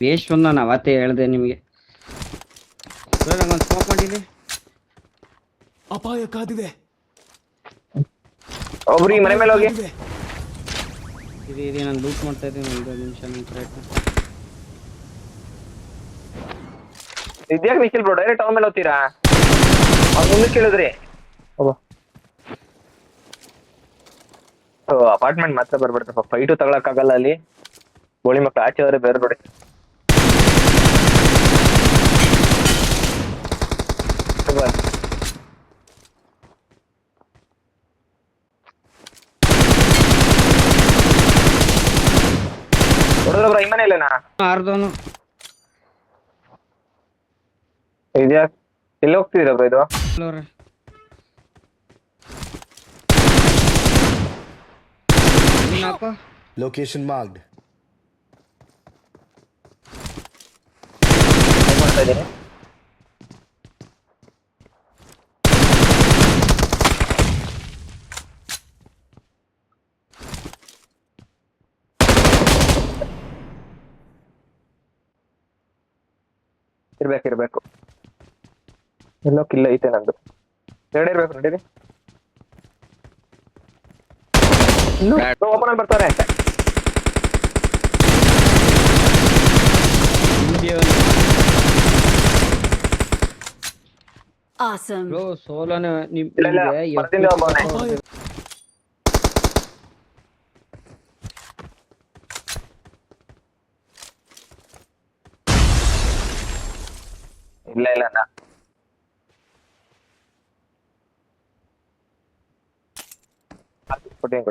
Waste ಒಂದು ನಾನು ಅವತ್ತೇ ಹೇಳ್ದೆ ನಿಮಗೆ. ನಂಗೊಂದು ಸ್ಮೋಕ್ ಮಾಡಿಲಿ. ಅಪಾಯ ಕಾದಿದೆ. ಒಬ್ರು ಈ ಮನೆ ಮೇಲೆ ಹೋಗಿ. ಇದು ನಾನು ಲೂಟ್ ಮಾಡ್ತಾ ಇದ್ದೀನಿ. ಒಂದು ನಿಮಿಷ ನನ್ನ ಪ್ರಯತ್ನ. ಇದ್ಯಾಕೆ ನಿಖಿಲ್ ಬ್ರೋ ಡೈರೆಕ್ಟ್ ಅವನ ಮೇಲೆ ಹೋಗ್ತೀರಾ? ಅವ್ನು ಮುಂದಕ್ಕೆ ಕೇಳಿದ್ರಿ. ಅಪಾರ್ಟ್ಮೆಂಟ್ ಮಾತ್ರ ಬರ್ಬಿಡ್ತಪ್ಪ. ಫೈಟು ತಗೊಳಕ್ಕಾಗಲ್ಲ ಅಲ್ಲಿ. ಗೋಳಿ ಮಕ್ಳು ಆಚೆ ಅವರೇ ಬೇರೆ ನೋಡಿ. ಹೊಡೆದ್ರ ಬ್ರೋ ಈ ಮನೆ ಇಲ್ಲೇನಾ? ಆರ್ದವನು ಇದ್ಯಾಕೆ ಎಲ್ಲಿ ಹೋಗ್ತಿದ್ದೀರಾ ಬ್ರೋ ಇದು? Location marked. ಮಾಡ್ತಾ ಇದ್ದೀನಿ. ಇರ್ಬೇಕು ಎಲ್ಲೋ ಕಿಲ್ಲ ಐತೆ ನಂದು. ಎರಡೇ ಇರ್ಬೇಕು ನಡೀರಿ. ಓಪನ್ ಆಗಿ ಬರ್ತಾರೆ. Awesome. ಬ್ರೋ ಸೋಲೋನೆ ಇಲ್ಲ, ಬರ್ತೀನಿ ಒಬ್ಬನೇ. ಇಲ್ಲ ಕೊಟ್ಟಿನಿ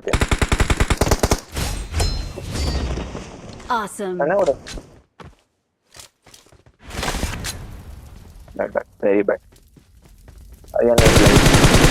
Awesome. Very bad. Ayan yung